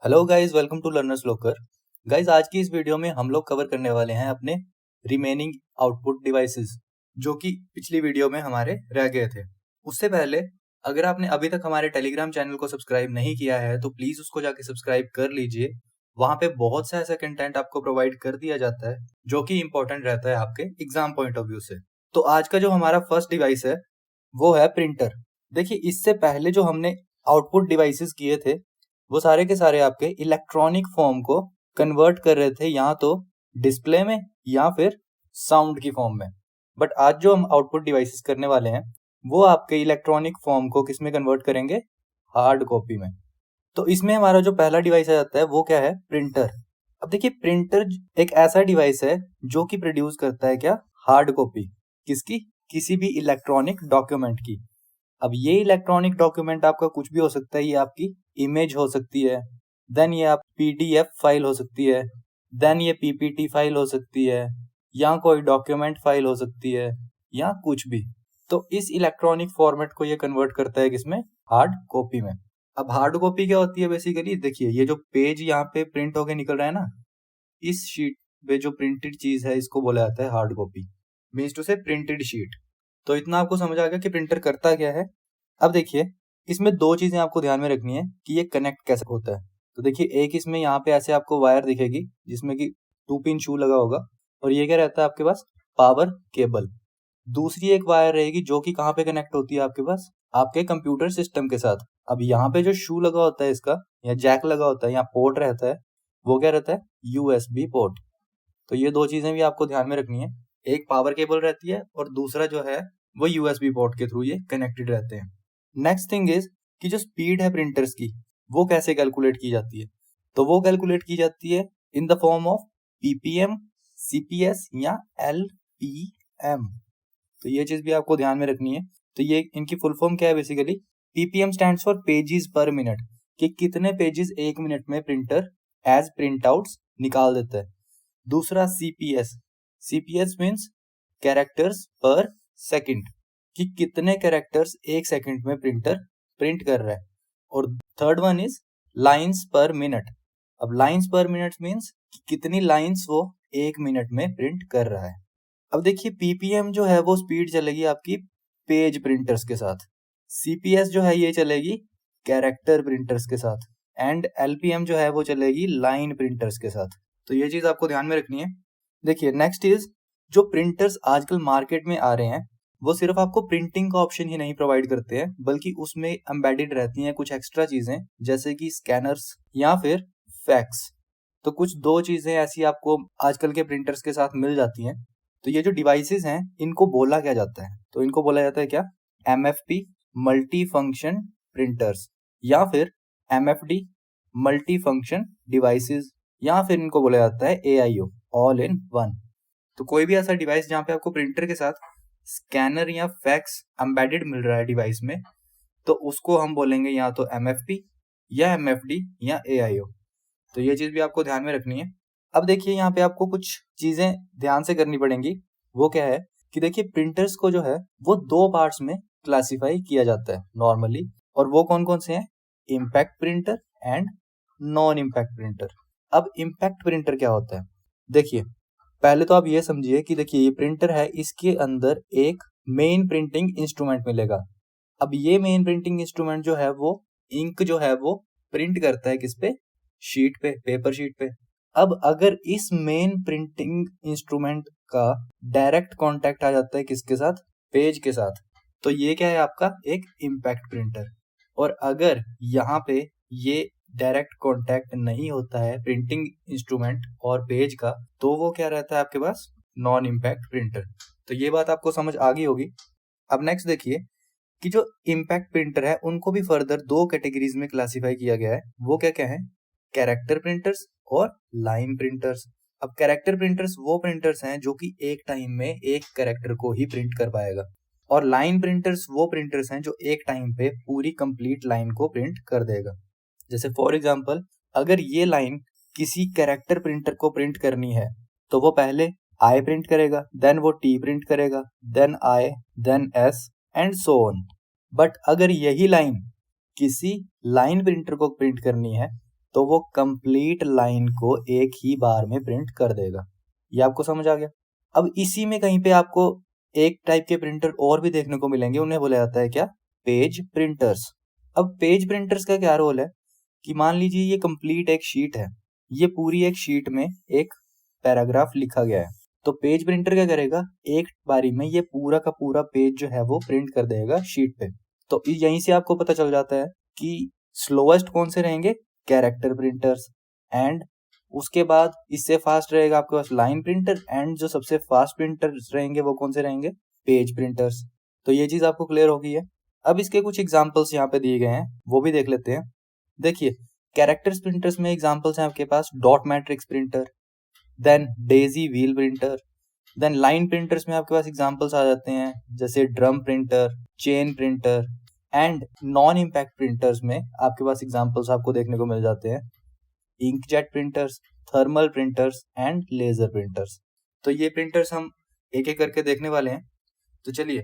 Hello guys, welcome to learners locker. Guys, आज की इस वीडियो में हम लोग कवर करने वाले हैं अपने रिमेनिंग आउटपुट डिवाइसेस जो कि पिछली वीडियो में हमारे रह गए थे। उससे पहले अगर आपने अभी तक हमारे टेलीग्राम चैनल को सब्सक्राइब नहीं किया है तो प्लीज उसको जाके सब्सक्राइब कर लीजिए। वहां पे बहुत सा ऐसा कंटेंट आपको प्रोवाइड कर दिया जाता है जो कि इंपॉर्टेंट रहता है आपके एग्जाम पॉइंट ऑफ व्यू से। तो आज का जो हमारा फर्स्ट डिवाइस है वो है प्रिंटर। देखिए, इससे पहले जो हमने आउटपुट डिवाइसेस किए थे वो सारे के सारे आपके इलेक्ट्रॉनिक फॉर्म को कन्वर्ट कर रहे थे, या तो डिस्प्ले में या फिर साउंड की फॉर्म में। बट आज जो हम आउटपुट डिवाइसेस करने वाले हैं वो आपके इलेक्ट्रॉनिक फॉर्म को किस में कन्वर्ट करेंगे? हार्ड कॉपी में। तो इसमें हमारा जो पहला डिवाइस आ जाता है वो क्या है? प्रिंटर। अब देखिए, प्रिंटर एक ऐसा डिवाइस है जो कि प्रोड्यूस करता है क्या? Hard copy. किसकी? किसी भी इलेक्ट्रॉनिक डॉक्यूमेंट की। अब ये इलेक्ट्रॉनिक डॉक्यूमेंट आपका कुछ भी हो सकता है। ये आपकी इमेज हो सकती है, देन ये आप पीडीएफ फाइल हो सकती है, देन ये पीपीटी फाइल हो सकती है, या कोई डॉक्यूमेंट फाइल हो सकती है, या कुछ भी। तो इस इलेक्ट्रॉनिक फॉर्मेट को ये कन्वर्ट करता है किसमें? हार्ड कॉपी में। अब हार्ड कॉपी क्या होती है? बेसिकली देखिए, ये जो पेज यहाँ पे प्रिंट होके निकल रहा है ना, इस शीट पे जो प्रिंटेड चीज है इसको बोला जाता है हार्ड कॉपी, मीन्स टू से प्रिंटेड शीट। तो इतना आपको समझ आ गया कि प्रिंटर करता क्या है। अब देखिए, इसमें दो चीजें आपको ध्यान में रखनी है कि ये कनेक्ट कैसे होता है। तो देखिए, एक इसमें यहाँ पे ऐसे आपको वायर दिखेगी जिसमें कि 2 पिन शू लगा होगा, और ये क्या रहता है आपके पास? Power cable. दूसरी एक वायर रहेगी जो कि कहाँ पे कनेक्ट होती है आपके पास? आपके कंप्यूटर सिस्टम के साथ। अब यहाँ पे जो शू लगा होता है इसका, या जैक लगा होता है, या पोर्ट रहता है, वो क्या रहता है? USB port. तो ये दो चीजें भी आपको ध्यान में रखनी है। एक पावर केबल रहती है और दूसरा जो है वो यूएसबी पोर्ट के थ्रू ये कनेक्टेड रहते हैं। नेक्स्ट थिंग इज कि जो स्पीड है प्रिंटर्स की वो कैसे कैलकुलेट की जाती है? तो वो कैलकुलेट की जाती है in the form of ppm, CPS या एलपीएम। तो ये चीज भी आपको ध्यान में रखनी है। तो ये इनकी फुल फॉर्म क्या है? Basically ppm stands for pages पर मिनट, कि कितने पेजेस एक मिनट में प्रिंटर एज प्रिंट आउट्स निकाल देता है। दूसरा सीपीएस, सीपीएस मीन्स कैरेक्टर्स पर सेकंड, कि कितने कैरेक्टर्स एक सेकंड में प्रिंटर प्रिंट कर रहा है। और थर्ड वन इज लाइंस पर मिनट। अब लाइंस पर मिनट मीन्स कितनी लाइंस वो एक मिनट में प्रिंट कर रहा है। अब देखिए, पीपीएम जो है वो स्पीड चलेगी आपकी पेज प्रिंटर्स के साथ, सीपीएस जो है ये चलेगी कैरेक्टर प्रिंटर्स के साथ, एंड एलपीएम जो है वो चलेगी लाइन प्रिंटर्स के साथ। तो ये चीज आपको ध्यान में रखनी है। देखिए, नेक्स्ट इज जो प्रिंटर्स आजकल मार्केट में आ रहे हैं वो सिर्फ आपको प्रिंटिंग का ऑप्शन ही नहीं प्रोवाइड करते हैं, बल्कि उसमें एम्बेडेड रहती हैं कुछ एक्स्ट्रा चीजें, जैसे कि स्कैनर्स या फिर फैक्स। तो कुछ दो चीजें ऐसी आपको आजकल के प्रिंटर्स के साथ मिल जाती हैं। तो ये जो डिवाइसेस हैं इनको बोला क्या जाता है? तो इनको बोला जाता है क्या? एमएफपी, मल्टी फंक्शन प्रिंटर्स, या फिर एमएफडी, मल्टी फंक्शन डिवाइसेस, या फिर इनको बोला जाता है एआईओ, ऑल इन वन। तो कोई भी ऐसा डिवाइस जहाँ पे आपको प्रिंटर के साथ स्कैनर या फैक्स एम्बेडेड मिल रहा है डिवाइस में, तो उसको हम बोलेंगे या तो एमएफपी या एमएफडी या एआईओ। तो ये चीज भी आपको ध्यान में रखनी है। अब देखिए, यहाँ पे आपको कुछ चीजें ध्यान से करनी पड़ेंगी। वो क्या है कि देखिए, प्रिंटर्स को जो है वो दो पार्ट्स में क्लासिफाई किया जाता है नॉर्मली, और वो कौन कौन से हैं? Impact printer and non impact printer. अब इम्पैक्ट प्रिंटर क्या होता है? देखिए, पहले तो आप ये समझिए कि देखिए, ये प्रिंटर है, इसके अंदर एक मेन प्रिंटिंग इंस्ट्रूमेंट मिलेगा। अब ये मेन प्रिंटिंग इंस्ट्रूमेंट जो है वो इंक जो है वो प्रिंट करता है किस पे? शीट पे, पेपर शीट पे। अब अगर इस मेन प्रिंटिंग इंस्ट्रूमेंट का डायरेक्ट कांटेक्ट आ जाता है किसके साथ? पेज के साथ, तो ये क्या है आपका? एक इम्पैक्ट प्रिंटर। और अगर यहाँ पे ये डायरेक्ट कांटेक्ट नहीं होता है प्रिंटिंग इंस्ट्रूमेंट और पेज का, तो वो क्या रहता है आपके पास? Non impact printer. तो ये बात आपको समझ आ गई होगी। अब नेक्स्ट देखिए कि जो इम्पैक्ट प्रिंटर है उनको भी फर्दर दो कैटेगरीज में क्लासिफाई किया गया है। वो क्या क्या है? कैरेक्टर प्रिंटर्स और लाइन प्रिंटर्स। अब कैरेक्टर प्रिंटर्स वो प्रिंटर्स हैं जो कि एक टाइम में एक कैरेक्टर को ही प्रिंट कर पाएगा, और लाइन प्रिंटर्स वो प्रिंटर्स हैं जो एक टाइम पे पूरी कंप्लीट लाइन को प्रिंट कर देगा। जैसे फॉर एग्जांपल, अगर ये लाइन किसी कैरेक्टर प्रिंटर को प्रिंट करनी है तो वो पहले आई प्रिंट करेगा, देन वो टी प्रिंट करेगा, then I, then s, and so on. But अगर यही लाइन किसी लाइन प्रिंटर को प्रिंट करनी है तो वो कंप्लीट लाइन को एक ही बार में प्रिंट कर देगा। ये आपको समझ आ गया। अब इसी में कहीं पे आपको एक टाइप के प्रिंटर और भी देखने को मिलेंगे, उन्हें बोला जाता है क्या, पेज प्रिंटर्स। अब पेज प्रिंटर्स का क्या रोल है कि मान लीजिए ये कंप्लीट एक शीट है, ये पूरी एक शीट में एक पैराग्राफ लिखा गया है, तो पेज प्रिंटर क्या करेगा, एक बारी में ये पूरा का पूरा पेज जो है वो प्रिंट कर देगा शीट पे। तो यहीं से आपको पता चल जाता है कि स्लोएस्ट कौन से रहेंगे, कैरेक्टर प्रिंटर्स, एंड उसके बाद इससे फास्ट रहेगा आपके पास लाइन प्रिंटर, एंड जो सबसे फास्ट प्रिंटर्स रहेंगे वो कौन से रहेंगे, पेज प्रिंटर्स। तो ये चीज आपको क्लियर हो गई है। अब इसके कुछ एग्जांपल्स यहाँ पे दिए गए हैं, वो भी देख लेते हैं। देखिए, कैरेक्टर्स प्रिंटर्स में एग्जांपल्स हैं आपके पास dot matrix printer, then daisy wheel printer, then line printers में आपके पास एग्जांपल्स आ जाते हैं जैसे drum printer, chain printer, and non impact printers में आपके पास एग्जांपल्स आपको देखने को मिल जाते हैं inkjet printers, thermal printers and laser printers. तो ये प्रिंटर्स हम एक एक करके देखने वाले हैं। तो चलिए,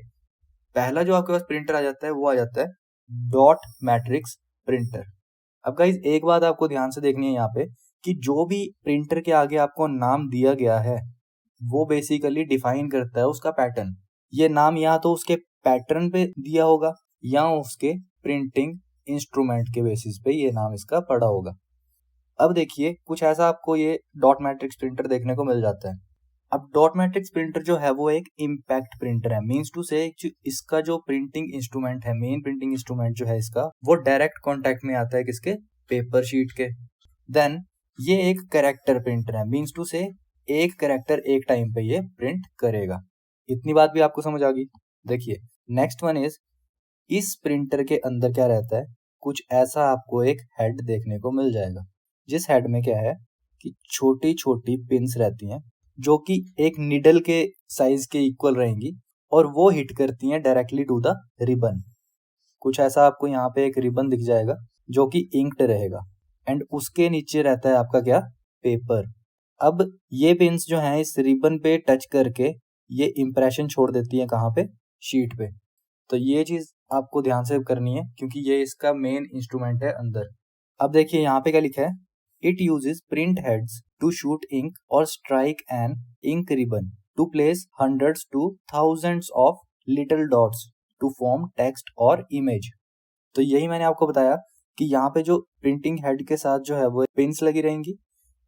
पहला जो आपके पास प्रिंटर आ जाता है वो आ जाता है डॉट मैट्रिक्स प्रिंटर। अब गाइस एक बात आपको ध्यान से देखनी है यहाँ पे कि जो भी प्रिंटर के आगे आपको नाम दिया गया है वो बेसिकली डिफाइन करता है उसका पैटर्न। ये नाम या तो उसके पैटर्न पे दिया होगा या उसके प्रिंटिंग इंस्ट्रूमेंट के बेसिस पे ये नाम इसका पड़ा होगा। अब देखिए, कुछ ऐसा आपको ये डॉट मैट्रिक्स प्रिंटर देखने को मिल जाता है। अब डॉट मैट्रिक्स प्रिंटर जो है वो एक इम्पैक्ट प्रिंटर है, मीन्स टू से इसका जो प्रिंटिंग इंस्ट्रूमेंट है, मेन प्रिंटिंग इंस्ट्रूमेंट जो है इसका, वो डायरेक्ट कॉन्टेक्ट में आता है किसके, पेपर शीट के। देन ये एक कैरेक्टर प्रिंटर है, मीन्स टू से एक कैरेक्टर एक टाइम पे ये प्रिंट करेगा। इतनी बात भी आपको समझ आ गई। देखिए, नेक्स्ट वन इज, इस प्रिंटर के अंदर क्या रहता है, कुछ ऐसा आपको एक हेड देखने को मिल जाएगा, जिस हेड में क्या है कि छोटी छोटी पिन्स रहती हैं जो कि एक निडल के साइज के इक्वल रहेंगी और वो हिट करती हैं डायरेक्टली टू द रिबन। कुछ ऐसा आपको यहाँ पे एक रिबन दिख जाएगा जो कि इंक्ड रहेगा, एंड उसके नीचे रहता है आपका क्या, पेपर। अब ये पिन्स जो हैं इस रिबन पे टच करके ये इंप्रेशन छोड़ देती हैं कहाँ पे, शीट पे। तो ये चीज आपको ध्यान से करनी है क्योंकि ये इसका मेन इंस्ट्रूमेंट है अंदर। अब देखिए यहाँ पे क्या लिखा है, it uses print heads to shoot ink और strike an ink ribbon to place hundreds to thousands of little dots to form text और इमेज। तो यही मैंने आपको बताया कि यहाँ पे जो प्रिंटिंग हेड के साथ जो है वो पिन्स लगी रहेंगी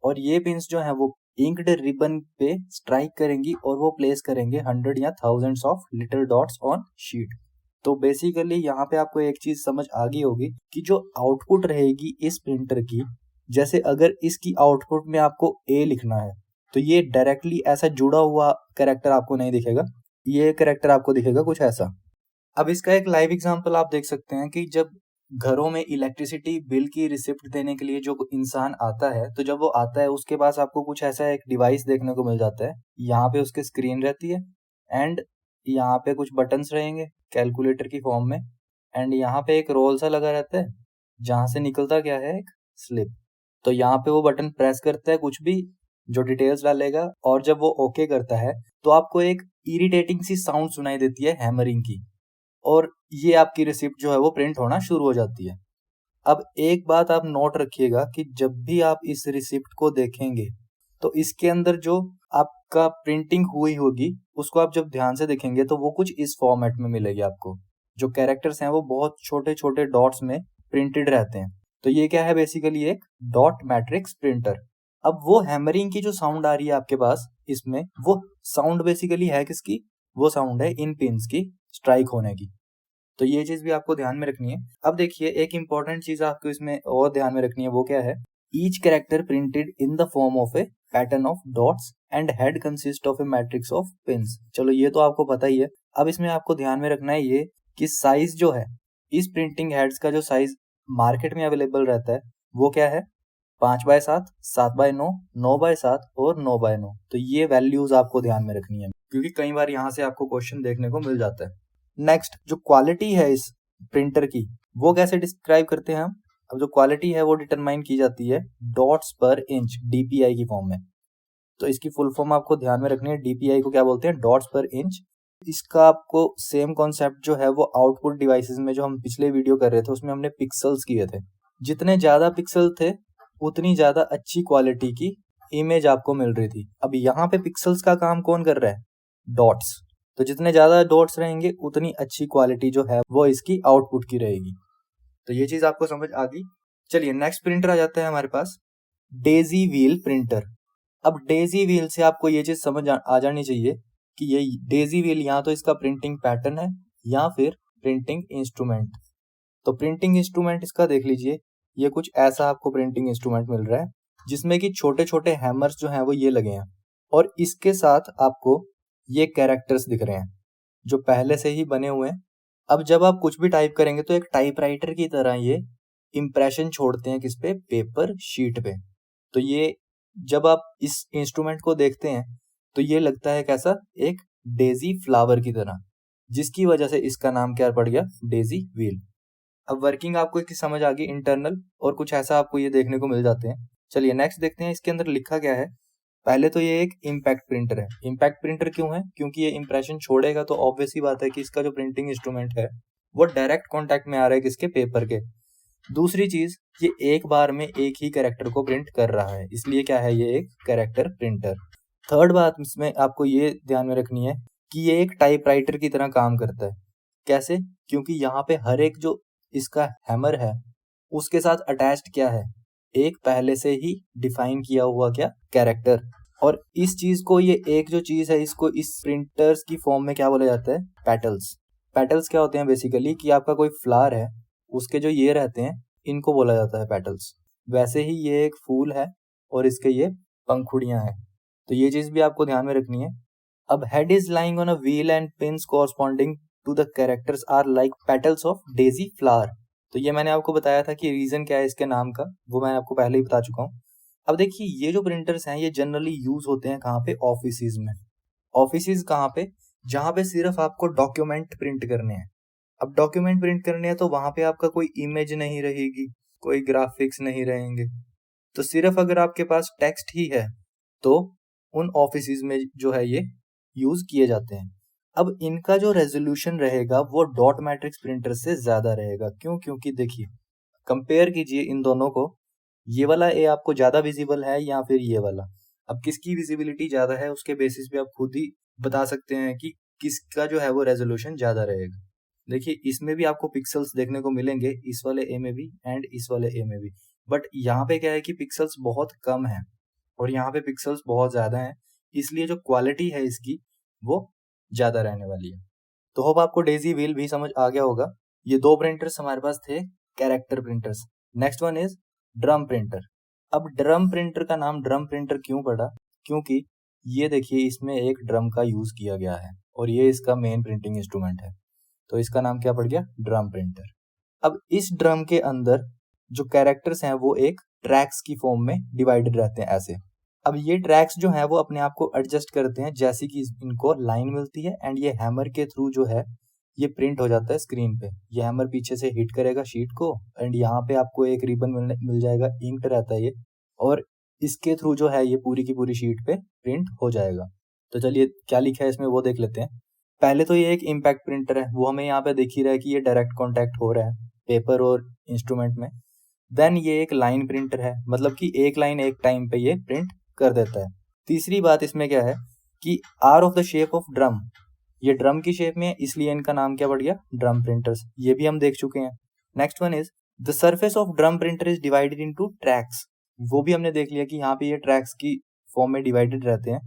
और ये पिन्स जो है वो इंक्ड रिबन पे स्ट्राइक करेंगी और वो प्लेस करेंगे 100 या thousands of little dots on sheet. तो बेसिकली यहाँ पे आपको एक चीज समझ आ गई होगी कि जो आउटपुट रहेगी इस प्रिंटर की, जैसे अगर इसकी आउटपुट में आपको ए लिखना है तो ये डायरेक्टली ऐसा जुड़ा हुआ कैरेक्टर आपको नहीं दिखेगा, ये कैरेक्टर आपको दिखेगा कुछ ऐसा। अब इसका एक लाइव एग्जांपल आप देख सकते हैं कि जब घरों में इलेक्ट्रिसिटी बिल की रिसिप्ट देने के लिए जो इंसान आता है, तो जब वो आता है उसके पास आपको कुछ ऐसा एक डिवाइस देखने को मिल जाता है। यहाँ पे उसकी स्क्रीन रहती है एंड यहाँ पे कुछ बटन्स रहेंगे कैलकुलेटर की फॉर्म में, एंड यहाँ पे एक रोल सा लगा रहता है जहाँ से निकलता क्या है, एक स्लिप। तो यहाँ पे वो बटन प्रेस करता है कुछ भी जो डिटेल्स डालेगा, और जब वो ओके करता है तो आपको एक इरिटेटिंग सी साउंड सुनाई देती है हैमरिंग की, और ये आपकी रिसिप्ट जो है वो प्रिंट होना शुरू हो जाती है। अब एक बात आप नोट रखिएगा कि जब भी आप इस रिसिप्ट को देखेंगे तो इसके अंदर जो आपका प्रिंटिंग हुई होगी उसको आप जब ध्यान से देखेंगे तो वो कुछ इस फॉर्मेट में मिलेगी आपको। जो कैरेक्टर्स हैं वो बहुत छोटे छोटे डॉट्स में प्रिंटेड रहते हैं। तो ये क्या है, बेसिकली एक डॉट मैट्रिक्स प्रिंटर। अब वो हैमरिंग की जो साउंड आ रही है आपके पास इसमें, वो साउंड बेसिकली है किसकी, वो साउंड है इन पिन्स की स्ट्राइक होने की। तो ये चीज भी आपको ध्यान में रखनी है। अब देखिए, एक इंपॉर्टेंट चीज आपको इसमें और ध्यान में रखनी है, वो क्या है, each character printed in the form of A pattern of dots and head consist of A matrix of pins. चलो ये तो आपको पता ही है। अब इसमें आपको ध्यान में रखना है ये कि साइज जो है इस प्रिंटिंग हेड्स का, जो साइज मार्केट में अवेलेबल रहता है वो क्या है, 5x7, 7x9, 9x7 और 9x9। तो ये वैल्यूज आपको ध्यान में रखनी है क्योंकि कई बार यहाँ से आपको क्वेश्चन देखने को मिल जाता है। नेक्स्ट, जो क्वालिटी है इस प्रिंटर की वो कैसे डिस्क्राइब करते हैं हम। अब जो क्वालिटी है वो डिटरमाइन की जाती है डॉट्स पर इंच, डीपीआई की फॉर्म में। तो इसकी फुल फॉर्म आपको ध्यान में रखनी है, डीपीआई को क्या बोलते हैं, डॉट्स पर इंच। इसका आपको सेम कॉन्सेप्ट जो है वो आउटपुट डिवाइसेस में जो हम पिछले वीडियो कर रहे थे उसमें हमने पिक्सल्स किए थे। जितने ज्यादा पिक्सल थे उतनी ज़्यादा अच्छी क्वालिटी की इमेज आपको मिल रही थी। अब यहाँ पे पिक्सल्स का काम कौन कर रहा है? डॉट्स। तो जितने ज़्यादा डॉट्स रहेंगे उतनी अच्छी क्वालिटी जो है वो इसकी आउटपुट की रहेगी। तो ये चीज़ आपको समझ आ गई। चलिए नेक्स्ट प्रिंटर आ जाता है हमारे पास, डेजी व्हील प्रिंटर। अब डेजी व्हील से आपको ये चीज़ समझ आ जानी चाहिए कि ये डेजी व्हील या तो इसका प्रिंटिंग पैटर्न है या फिर प्रिंटिंग इंस्ट्रूमेंट। तो प्रिंटिंग इंस्ट्रूमेंट इसका देख लीजिए, ये कुछ ऐसा आपको प्रिंटिंग इंस्ट्रूमेंट मिल रहा है जिसमें कि छोटे छोटे हैमर्स जो हैं वो ये लगे हैं, और इसके साथ आपको ये कैरेक्टर्स दिख रहे हैं जो पहले से ही बने हुए हैं। अब जब आप कुछ भी टाइप करेंगे तो एक टाइपराइटर की तरह ये इम्प्रेशन छोड़ते हैं, किस पे? पेपर शीट पे। तो ये जब आप इस इंस्ट्रूमेंट को देखते हैं तो ये लगता है कैसा? एक डेजी फ्लावर की तरह, जिसकी वजह से इसका नाम क्या पड़ गया? Daisy wheel. अब वर्किंग आपको इसकी समझ आ गई इंटरनल, और कुछ ऐसा आपको ये देखने को मिल जाते हैं। चलिए नेक्स्ट देखते हैं इसके अंदर लिखा क्या है। पहले तो ये एक इम्पैक्ट प्रिंटर है। इम्पैक्ट प्रिंटर क्यों है? क्योंकि ये इंप्रेशन छोड़ेगा, तो ऑब्वियस ही बात है कि इसका जो प्रिंटिंग इंस्ट्रूमेंट है वो डायरेक्ट कॉन्टैक्ट में आ रहा है किसके? पेपर के। दूसरी चीज, ये एक बार में एक ही कैरेक्टर को प्रिंट कर रहा है, इसलिए क्या है? ये एक कैरेक्टर प्रिंटर। थर्ड बात इसमें आपको ये ध्यान में रखनी है कि ये एक टाइपराइटर की तरह काम करता है। कैसे? क्योंकि यहाँ पे हर एक जो इसका हैमर है उसके साथ अटैच्ड क्या है? एक पहले से ही डिफाइन किया हुआ क्या? कैरेक्टर। और इस चीज को, ये एक जो चीज है, इसको इस प्रिंटर्स की फॉर्म में क्या बोला जाता है? पेटल्स। पेटल्स क्या होते हैं? बेसिकली कि आपका कोई फ्लावर है, उसके जो ये रहते हैं इनको बोला जाता है पेटल्स। वैसे ही ये एक फूल है और इसके ये पंखुड़ियां हैं। तो ये चीज भी आपको ध्यान में रखनी है। अब head is lying on a wheel and pins corresponding to the characters are like petals of daisy flower. तो ये मैंने आपको बताया था कि रीजन क्या है इसके नाम का, वो मैं आपको पहले ही बता चुका हूँ। अब देखिए, ये जो प्रिंटर्स हैं ये जनरली यूज होते हैं कहाँ पे? ऑफिसेज में। ऑफिसेज कहाँ पे? जहाँ पे सिर्फ आपको डॉक्यूमेंट प्रिंट करने हैं। अब डॉक्यूमेंट प्रिंट करने हैं तो वहां पे आपका कोई इमेज नहीं रहेगी, कोई ग्राफिक्स नहीं रहेंगे। तो सिर्फ अगर आपके पास टेक्स्ट ही है तो उन ऑफिसेज में जो है ये यूज किए जाते हैं। अब इनका जो रेजोल्यूशन रहेगा वो डॉट मैट्रिक्स प्रिंटर से ज्यादा रहेगा। क्यों? क्योंकि देखिए, कंपेयर कीजिए इन दोनों को। ये वाला ए आपको ज्यादा विजिबल है या फिर ये वाला? अब किसकी विजिबिलिटी ज्यादा है उसके बेसिस पे आप खुद ही बता सकते हैं कि किसका जो है वो रेजोल्यूशन ज्यादा रहेगा। देखिए, इसमें भी आपको पिक्सल्स देखने को मिलेंगे, इस वाले ए में भी एंड इस वाले ए में भी। बट यहाँ पे क्या है कि पिक्सल्स बहुत कम है और यहाँ पे पिक्सल्स बहुत ज्यादा हैं, इसलिए जो क्वालिटी है इसकी वो ज्यादा रहने वाली है। तो होप आपको डेजी व्हील भी समझ आ गया होगा। ये दो प्रिंटर्स हमारे पास थे, character printers. Next one is drum printer. अब ड्रम प्रिंटर का नाम ड्रम प्रिंटर क्यों पड़ा? क्योंकि ये देखिए, इसमें एक ड्रम का यूज किया गया है और ये इसका मेन प्रिंटिंग इंस्ट्रूमेंट है, तो इसका नाम क्या पड़ गया? Drum printer. अब इस ड्रम के अंदर जो कैरेक्टर्स हैं वो एक ट्रैक्स की फॉर्म में डिवाइडेड रहते हैं ऐसे। अब ये ट्रैक्स जो हैं वो अपने आप को एडजस्ट करते हैं जैसे कि इनको लाइन मिलती है, एंड ये हैमर के थ्रू जो है ये प्रिंट हो जाता है स्क्रीन पे। ये हैमर पीछे से हिट करेगा शीट को, एंड यहाँ पे आपको एक रिबन मिल जाएगा, इंक्ड रहता है ये, और इसके थ्रू जो है ये पूरी की पूरी शीट पे प्रिंट हो जाएगा। तो चलिए क्या लिखा है इसमें वो देख लेते हैं। पहले तो ये एक इम्पैक्ट प्रिंटर है, वो हमें यहाँ पे दिख ही रहा है कि ये डायरेक्ट कॉन्टैक्ट हो रहा है पेपर और इंस्ट्रूमेंट में। देन ये एक लाइन प्रिंटर है, मतलब कि एक लाइन एक टाइम पे ये प्रिंट कर देता है। तीसरी बात इसमें क्या है कि are of the shape of drum, ये ड्रम की शेप में है, इसलिए इनका नाम क्या पड़ गया? Drum printers. ये भी हम देख चुके हैं। Next one is the surface of drum printer is divided into tracks. वो भी हमने देख लिया कि यहाँ पे ये ट्रैक्स की फॉर्म में डिवाइडेड रहते हैं।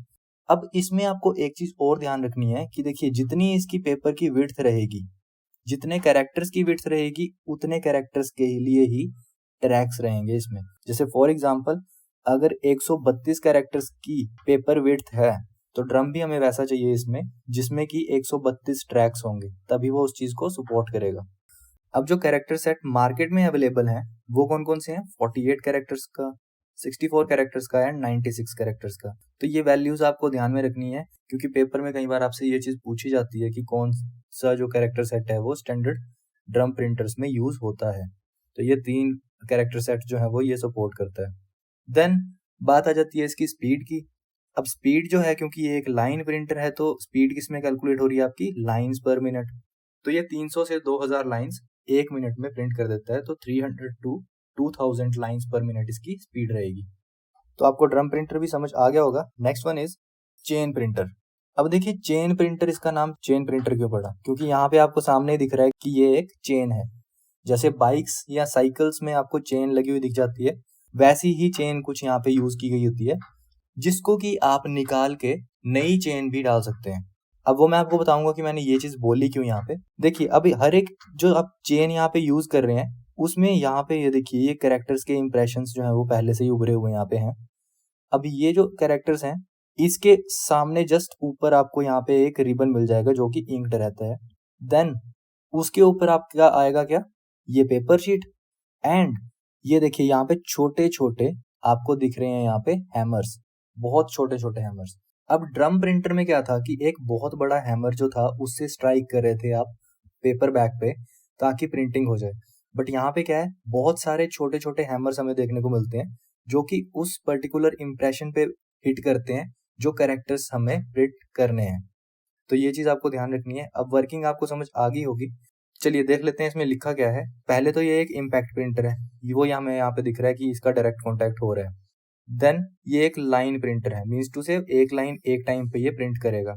अब इसमें आपको एक चीज और ध्यान रखनी है कि देखिए, जितनी इसकी पेपर की विड्थ रहेगी, जितने कैरेक्टर्स की विड्थ रहेगी, उतने कैरेक्टर्स के लिए ही ट्रैक्स रहेंगे इसमें। जैसे फॉर एग्जांपल, अगर 132 कैरेक्टर्स की पेपर विड्थ है तो ड्रम भी हमें वैसा चाहिए इसमें जिसमें कि 132 ट्रैक्स होंगे, तभी वो उस चीज को सपोर्ट करेगा। अब जो कैरेक्टर सेट मार्केट में अवेलेबल है वो कौन कौन से हैं? 48 कैरेक्टर्स का, 64 कैरेक्टर्स का एंड 96 कैरेक्टर्स का। तो ये वैल्यूज आपको ध्यान में रखनी है क्योंकि पेपर में कई बार आपसे ये चीज पूछी जाती है कि कौन सा जो कैरेक्टर सेट है वो स्टैंडर्ड ड्रम प्रिंटर्स में यूज होता है। तो ये 3 कैरेक्टर सेट जो है वो ये सपोर्ट करता है। देन बात आ जाती है इसकी स्पीड की। अब स्पीड जो है, क्योंकि ये एक लाइन प्रिंटर है तो स्पीड किसमें कैलकुलेट हो रही है? आपकी लाइंस पर मिनट। तो ये 300 से 2000 लाइंस 1 मिनट में प्रिंट कर देता है, तो 300 to 2000 लाइन्स पर मिनट इसकी स्पीड रहेगी। तो आपको ड्रम प्रिंटर भी समझ आ गया होगा। Next one is chain printer. अब देखिए चेन प्रिंटर, इसका नाम चेन प्रिंटर क्यों पड़ा, क्योंकि यहाँ पे आपको सामने दिख रहा है कि ये एक चेन है। जैसे बाइक्स या साइकिल्स में आपको चेन लगी हुई दिख जाती है, वैसी ही चेन कुछ यहाँ पे यूज की गई होती है, जिसको कि आप निकाल के नई चेन भी डाल सकते हैं। अब वो मैं आपको बताऊंगा कि मैंने ये चीज बोली क्यों यहाँ पे। देखिए अभी हर एक जो आप चेन यहाँ पे यूज कर रहे हैं, उसमें यहाँ पे ये देखिए ये कैरेक्टर्स के इंप्रेशंस जो है वो पहले से ही उभरे हुए यहाँ पे हैं। अब ये जो कैरेक्टर्स हैं, इसके सामने जस्ट ऊपर आपको यहाँ पे एक रिबन मिल जाएगा जो कि इंक्ड रहता है। देन उसके ऊपर आपका आएगा क्या, ये पेपर शीट। एंड ये देखिए यहाँ पे छोटे छोटे आपको दिख रहे हैं यहाँ पे हैमर्स, बहुत छोटे छोटे हैमर्स। अब ड्रम प्रिंटर में क्या था कि एक बहुत बड़ा हैमर जो था उससे स्ट्राइक कर रहे थे आप पेपर बैग पे ताकि प्रिंटिंग हो जाए। बट यहाँ पे क्या है, बहुत सारे छोटे छोटे हैमर्स हमें देखने को मिलते हैं जो कि उस पर्टिकुलर इंप्रेशन पे हिट करते हैं जो कैरेक्टर्स हमें प्रिंट करने हैं। तो ये चीज आपको ध्यान रखनी है। अब वर्किंग आपको समझ आ गई होगी। चलिए देख लेते हैं इसमें लिखा क्या है। पहले तो ये एक इम्पैक्ट प्रिंटर है, वो हमें यहाँ पे दिख रहा है कि इसका डायरेक्ट कॉन्टैक्ट हो रहा है। देन ये एक लाइन प्रिंटर है, मीन्स टू से एक लाइन एक टाइम पे ये प्रिंट करेगा।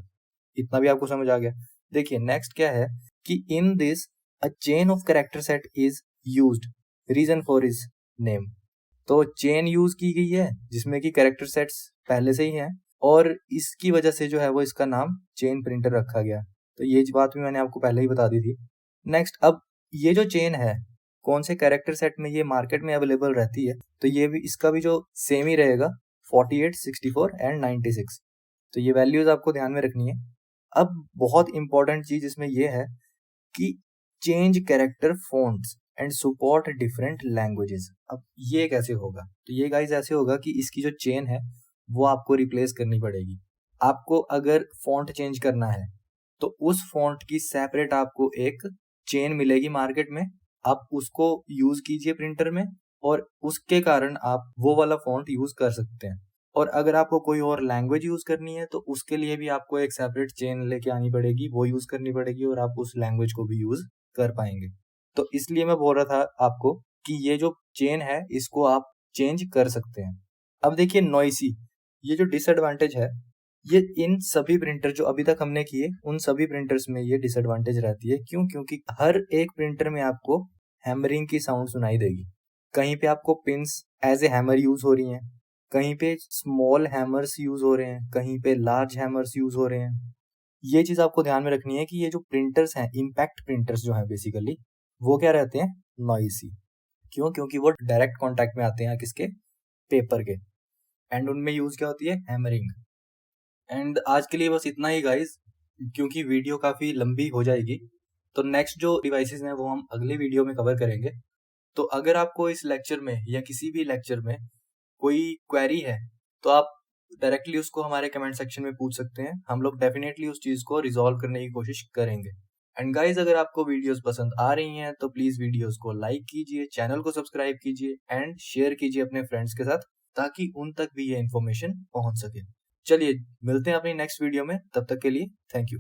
इतना भी आपको समझ आ गया। देखिए नेक्स्ट क्या है कि in this a chain of character set is used, reason for is name. तो चेन यूज की गई है जिसमें कि कैरेक्टर सेट्स पहले से ही हैं और इसकी वजह से जो है वो इसका नाम चेन प्रिंटर रखा गया। तो ये बात भी मैंने आपको पहले ही बता दी थी। नेक्स्ट, अब ये जो चेन है कौन से कैरेक्टर सेट में ये मार्केट में अवेलेबल रहती है, तो ये भी इसका भी जो सेम ही रहेगा 48, 64 एंड 96। तो ये वैल्यूज आपको ध्यान में रखनी है। अब बहुत इंपॉर्टेंट चीज इसमें ये है कि change character fonts and support different languages. अब ये कैसे होगा, तो ये गाइज ऐसे होगा कि इसकी जो चेन है वो आपको रिप्लेस करनी पड़ेगी। आपको अगर फॉन्ट चेंज करना है तो उस फॉन्ट की सेपरेट आपको एक चेन मिलेगी मार्केट में, आप उसको यूज कीजिए प्रिंटर में और उसके कारण आप वो वाला फॉन्ट यूज कर सकते हैं। और अगर आपको कोई और लैंग्वेज यूज करनी है तो उसके लिए भी आपको एक सेपरेट चेन लेके आनी पड़ेगी, वो यूज करनी पड़ेगी और आप उस लैंग्वेज को भी यूज कर पाएंगे। तो इसलिए मैं बोल रहा था आपको कि ये जो चेन है इसको आप चेंज कर सकते हैं। अब देखिए नॉइसी, ये जो डिसएडवांटेज है ये इन सभी प्रिंटर जो अभी तक हमने किए उन सभी प्रिंटर्स में ये डिसएडवांटेज रहती है। क्यों? क्योंकि हर एक प्रिंटर में आपको हैमरिंग की साउंड सुनाई देगी। कहीं पे आपको pins as a hammer use हो रही हैं, कहीं पे स्मॉल हैमर्स यूज हो रहे हैं, कहीं पे लार्ज हैमर्स यूज हो रहे हैं। ये चीज आपको ध्यान में रखनी है कि ये जो प्रिंटर्स हैं, इम्पैक्ट प्रिंटर्स जो हैं बेसिकली, वो क्या रहते हैं, नॉइसी। क्यों? क्योंकि वो डायरेक्ट कॉन्टैक्ट में आते हैं किसके, पेपर के, एंड उनमें यूज क्या होती है, हैमरिंग। एंड आज के लिए बस इतना ही गाइस, क्योंकि वीडियो काफी लंबी हो जाएगी। तो नेक्स्ट जो डिवाइसेस हैं वो हम अगले वीडियो में कवर करेंगे। तो अगर आपको इस लेक्चर में या किसी भी लेक्चर में कोई क्वेरी है तो आप डायरेक्टली उसको हमारे कमेंट सेक्शन में पूछ सकते हैं। हम लोग डेफिनेटली उस चीज को रिजॉल्व करने की कोशिश करेंगे। एंड गाइज, अगर आपको वीडियोस पसंद आ रही हैं तो प्लीज वीडियोस को लाइक कीजिए, चैनल को सब्सक्राइब कीजिए एंड शेयर कीजिए अपने फ्रेंड्स के साथ, ताकि उन तक भी ये इन्फॉर्मेशन पहुंच सके। चलिए मिलते हैं अपनी नेक्स्ट वीडियो में, तब तक के लिए थैंक यू।